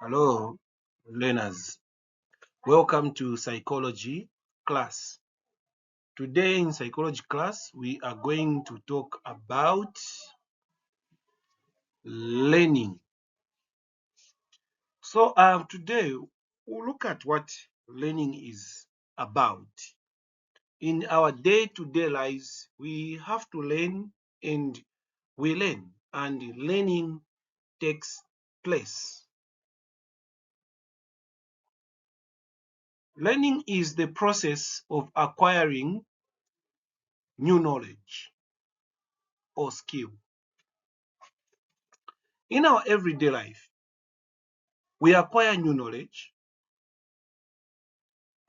Hello, learners. Welcome to psychology class. Today in psychology class, we are going to talk about learning. So today, we'll look at what learning is about. In our day-to-day lives, we have to learn and we learn, and learning takes place. Learning is the process of acquiring new knowledge or skill. In our everyday life, we acquire new knowledge.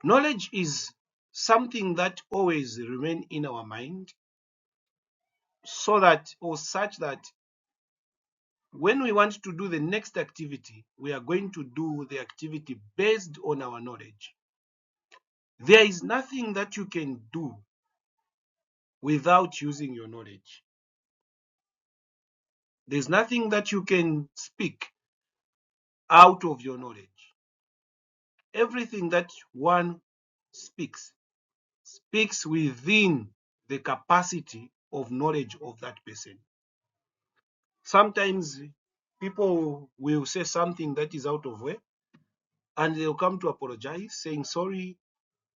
Knowledge is something that always remains in our mind so that or such that when we want to do the next activity, we are going to do the activity based on our knowledge. There is nothing that you can do without using your knowledge. There's nothing that you can speak out of your knowledge. Everything that one speaks within the capacity of knowledge of that person. Sometimes people will say something that is out of way and they'll come to apologize saying, sorry,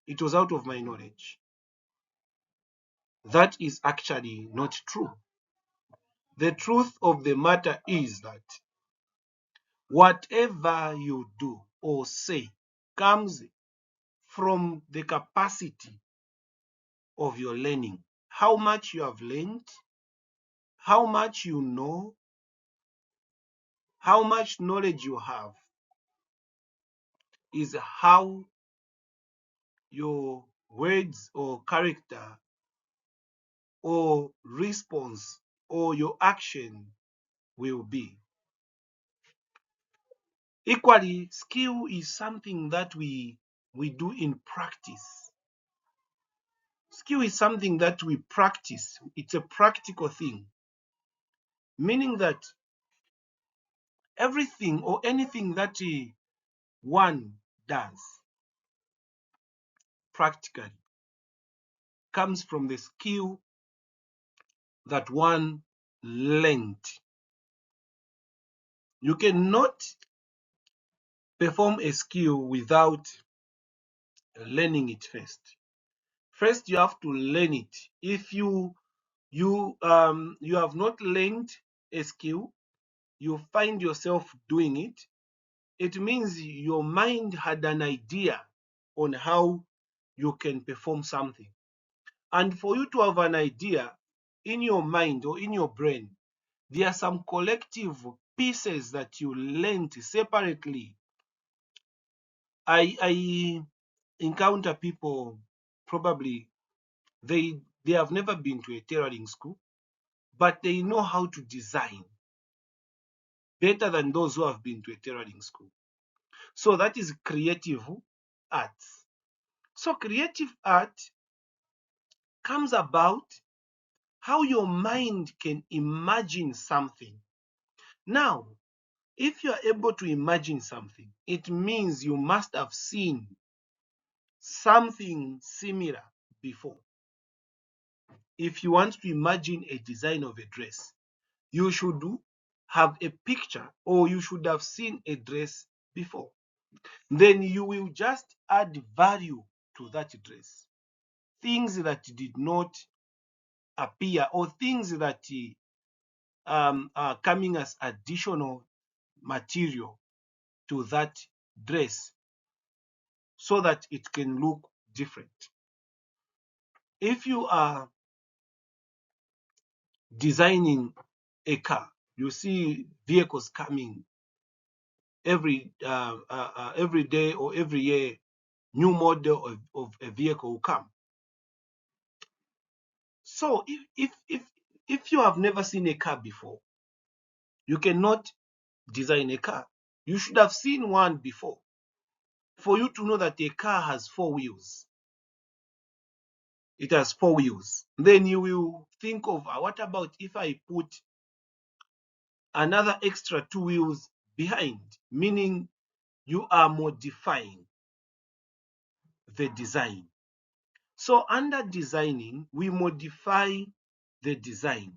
it was out of my knowledge. That is actually not true. The truth of the matter is that whatever you do or say comes from the capacity of your learning. How much you have learned, how much you know, how much knowledge you have is how your words or character or response or your action will be. Equally, skill is something that we do in practice. Skill is something that we practice. It's a practical thing, meaning that everything or anything that one does practically comes from the skill that one learned. You cannot perform a skill without learning it first. First, you have to learn it. If you have not learned a skill, you find yourself doing it, it means your mind had an idea on how you can perform something. And for you to have an idea in your mind or in your brain, there are some collective pieces that you learned separately. I encounter people, probably they have never been to a tailoring school, but they know how to design better than those who have been to a tailoring school. So that is creative arts. So creative art comes about how your mind can imagine something. Now, if you are able to imagine something, it means you must have seen something similar before. If you want to imagine a design of a dress, you should have a picture or you should have seen a dress before. Then you will just add value to that dress. Things that did not appear or things that are coming as additional material to that dress so that it can look different. If you are designing a car, you see vehicles coming every day or every year. New model of a vehicle will come. So if you have never seen a car before, you cannot design a car. You should have seen one before for you to know that a car has 4 wheels. It has 4 wheels. Then you will think of what about if I put another extra 2 wheels behind, meaning you are modifying the design. So under designing, we modify the design,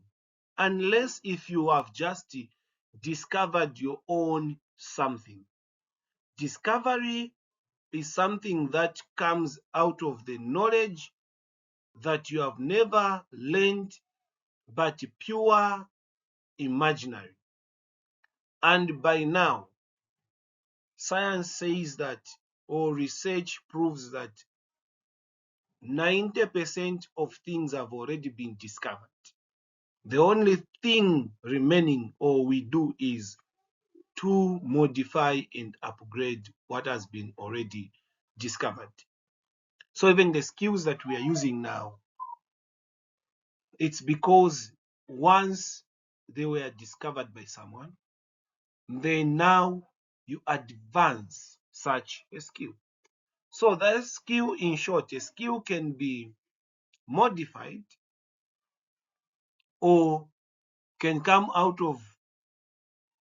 unless if you have just discovered your own something. Discovery is something that comes out of the knowledge that you have never learned, but pure imaginary. And by now, science says that, or research proves that 90% of things have already been discovered. The only thing remaining, or we do, is to modify and upgrade what has been already discovered. So even the skills that we are using now, it's because once they were discovered by someone, then now you advance such a skill. So that skill, in short, a skill can be modified or can come out of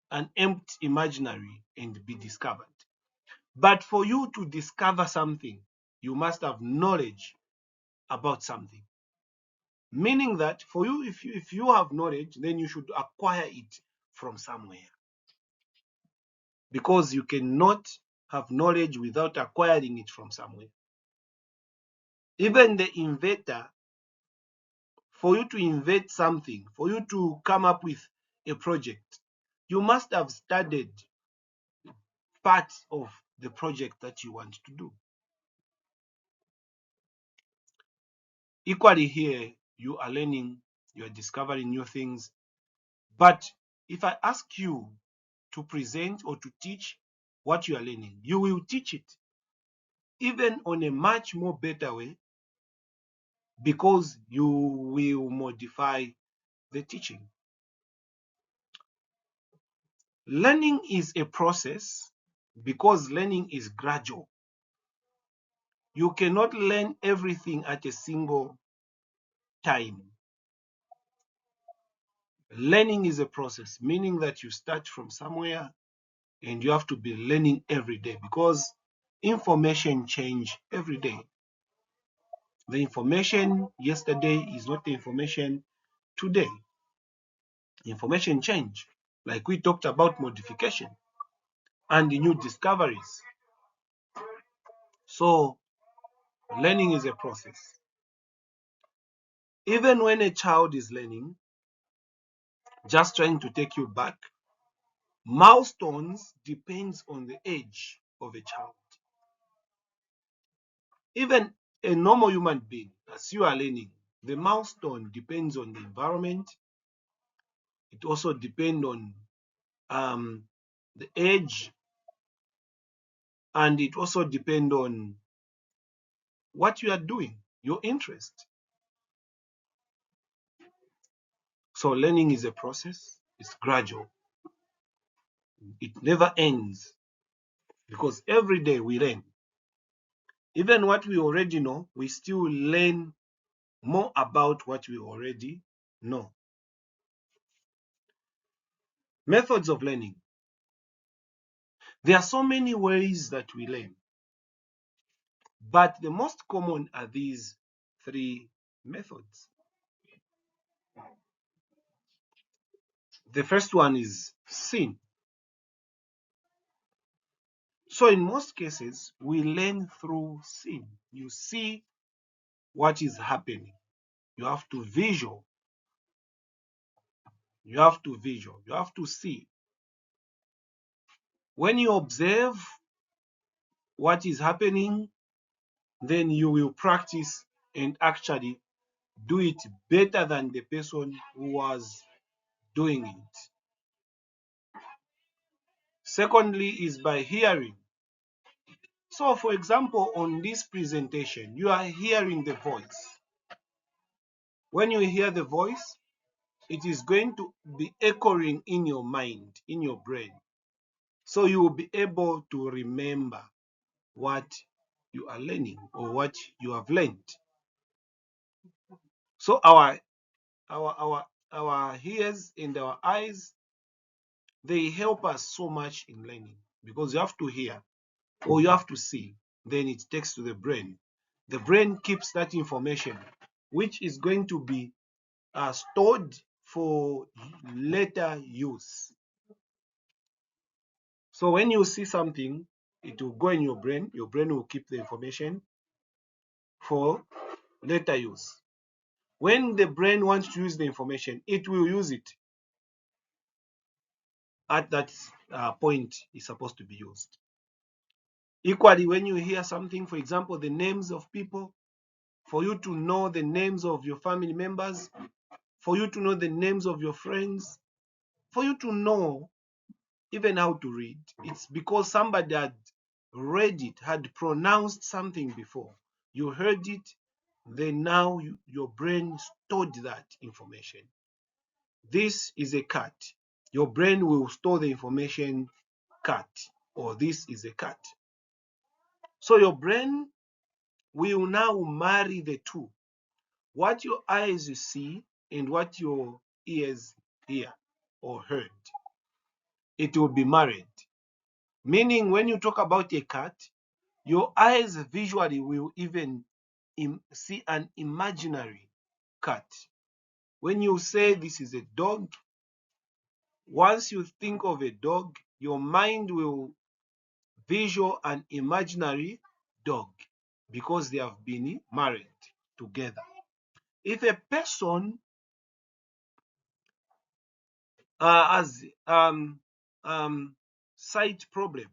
an empty imaginary and be discovered. But for you to discover something, you must have knowledge about something. Meaning that for you, if you have knowledge, then you should acquire it from somewhere. Because you cannot have knowledge without acquiring it from somewhere. Even the inventor, for you to invent something, for you to come up with a project, you must have studied parts of the project that you want to do. Equally here, you are learning, you are discovering new things. But if I ask you to present or to teach what you are learning, you will teach it, even on a much more better way, because you will modify the teaching. Learning is a process because learning is gradual. You cannot learn everything at a single time. Learning is a process, meaning that you start from somewhere and you have to be learning every day, because information change every day. The information yesterday is not the information today. Information change, like we talked about modification and the new discoveries. So learning is a process. Even when a child is learning, just trying to take you back, milestones depends on the age of a child. Even a normal human being, as you are learning, the milestone depends on the environment. It also depends on the age, and it also depends on what you are doing, your interest. So learning is a process, it's gradual. It never ends, because every day we learn. Even what we already know, we still learn more about what we already know. Methods of learning. There are so many ways that we learn, but the most common are these three methods. The first one is seeing. So in most cases, we learn through seeing. You see what is happening. You have to visual. You have to visual. You have to see. When you observe what is happening, then you will practice and actually do it better than the person who was doing it. Secondly is by hearing. So for example, on this presentation, you are hearing the voice. When you hear the voice, it is going to be echoing in your mind, in your brain. So you will be able to remember what you are learning or what you have learned. So our ears and our eyes, they help us so much in learning, because you have to hear. or you have to see, then it takes to the brain. The brain keeps that information, which is going to be stored for later use. So when you see something, it will go in your brain will keep the information for later use. When the brain wants to use the information, it will use it at that point it's supposed to be used. Equally, when you hear something, for example, the names of people, for you to know the names of your family members, for you to know the names of your friends, for you to know even how to read, it's because somebody had read it, had pronounced something before. You heard it, then now your brain stored that information. This is a cat. Your brain will store the information cat, or this is a cat. So your brain will now marry the two. What your eyes see and what your ears hear or heard, it will be married. Meaning when you talk about a cat, your eyes visually will even see an imaginary cat. When you say this is a dog, once you think of a dog, your mind will visual an imaginary dog because they have been married together. If a person has sight problem,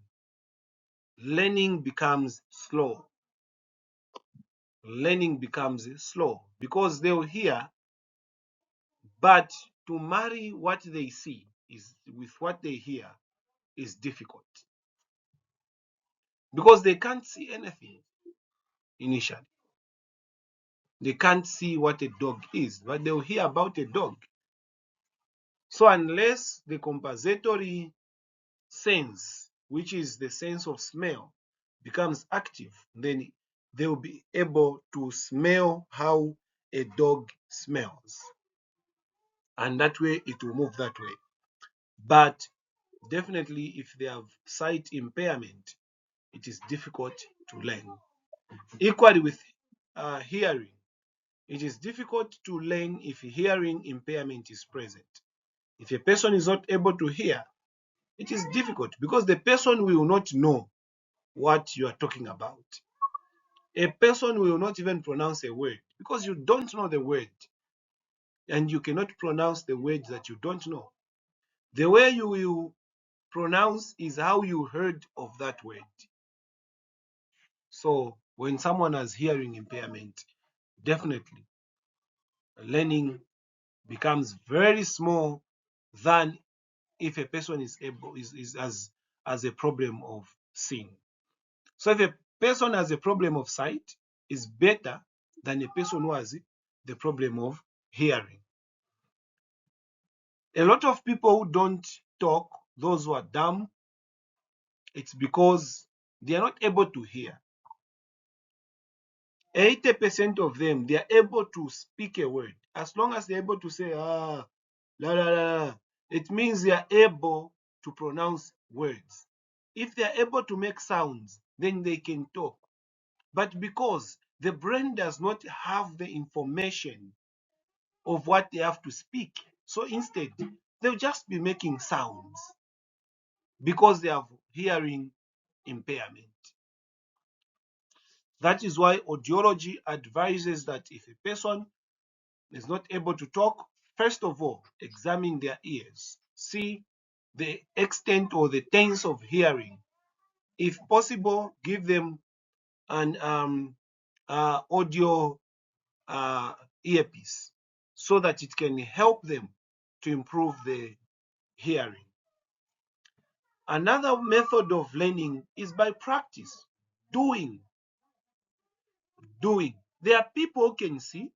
learning becomes slow. Learning becomes slow because they'll hear, but to marry what they see is with what they hear is difficult because they can't see anything initially. They can't see what a dog is, but they'll hear about a dog. So unless the compensatory sense, which is the sense of smell, becomes active, then they'll be able to smell how a dog smells. And that way it will move that way. But definitely if they have sight impairment, it is difficult to learn. Equally with hearing, it is difficult to learn if hearing impairment is present. If a person is not able to hear, it is difficult because the person will not know what you are talking about. A person will not even pronounce a word because you don't know the word, and you cannot pronounce the word that you don't know. The way you will pronounce is how you heard of that word. So when someone has hearing impairment, definitely learning becomes very small than if a person is able is as a problem of seeing. So if a person has a problem of sight, is better than a person who has the problem of hearing. A lot of people who don't talk, those who are dumb, it's because they are not able to hear. 80% of them, they are able to speak a word. As long as they're able to say, la, la, la, it means they are able to pronounce words. If they are able to make sounds, then they can talk. But because the brain does not have the information of what they have to speak, so instead, they'll just be making sounds because they have hearing impairment. That is why audiology advises that if a person is not able to talk, first of all, examine their ears. See the extent or the tense of hearing. If possible, give them an audio earpiece so that it can help them to improve the hearing. Another method of learning is by practice, doing. There are people who can see,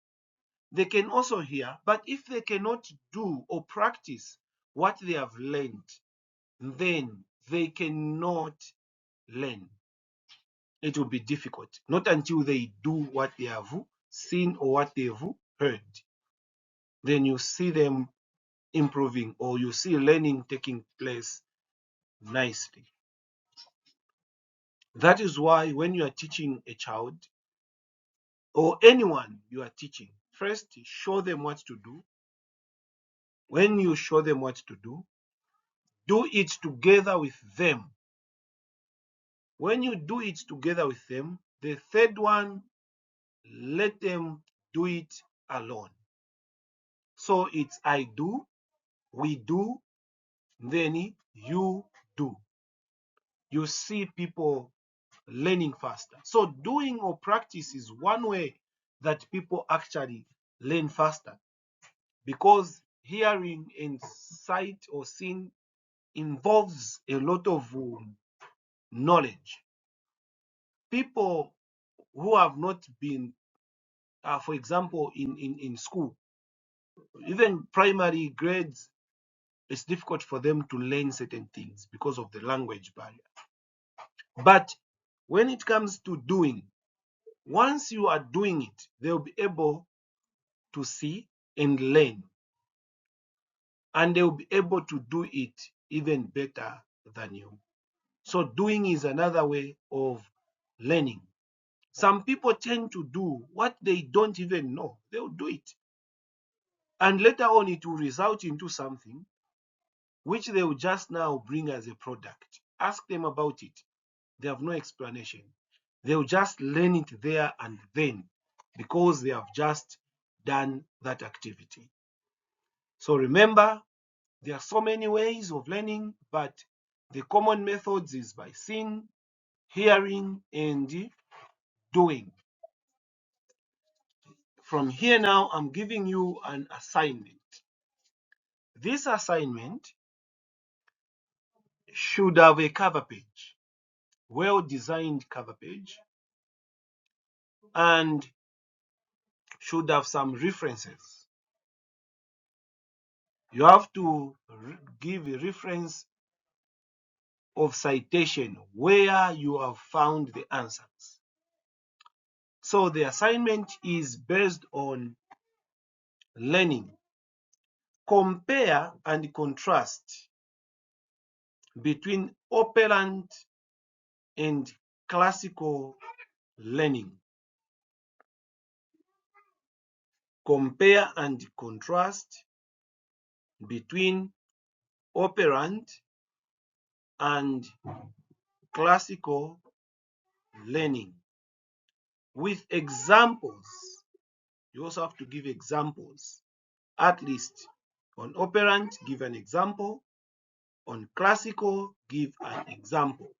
they can also hear, but if they cannot do or practice what they have learned, then they cannot learn. It will be difficult, not until they do what they have seen or what they've heard. Then you see them improving or you see learning taking place nicely. That is why when you are teaching a child or anyone you are teaching, first show them what to do. When you show them what to do it together with them. When you do it together with them, the third one, let them do it alone. So it's I do, we do, then you do. You see people learning faster. So doing or practice is one way that people actually learn faster, because hearing and sight or seeing involves a lot of knowledge. People who have not been, for example, in school, even primary grades, it's difficult for them to learn certain things because of the language barrier. But when it comes to doing, once you are doing it, they'll be able to see and learn, and they'll be able to do it even better than you. So doing is another way of learning. Some people tend to do what they don't even know. They'll do it, and later on it will result into something which they will just now bring as a product. Ask them about it. They have no explanation. They'll just learn it there and then, because they have just done that activity. So remember, there are so many ways of learning, but the common methods is by seeing, hearing, and doing. From here now, I'm giving you an assignment. This assignment should have a cover page, well-designed cover page, and should have some references. You have to give a reference of citation where you have found the answers. So the assignment is based on learning. Compare and contrast between operant and classical learning. Compare and contrast between operant and classical learning with examples. You also have to give examples. At least on operant, give an example. On classical, give an example.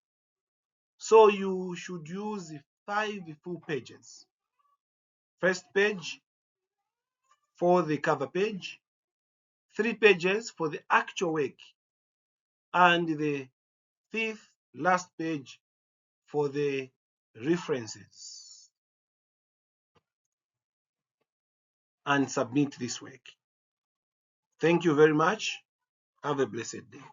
So you should use 5 full pages. First page for the cover page, 3 pages for the actual work, and the 5th last page for the references, and submit this work. Thank you very much. Have a blessed day.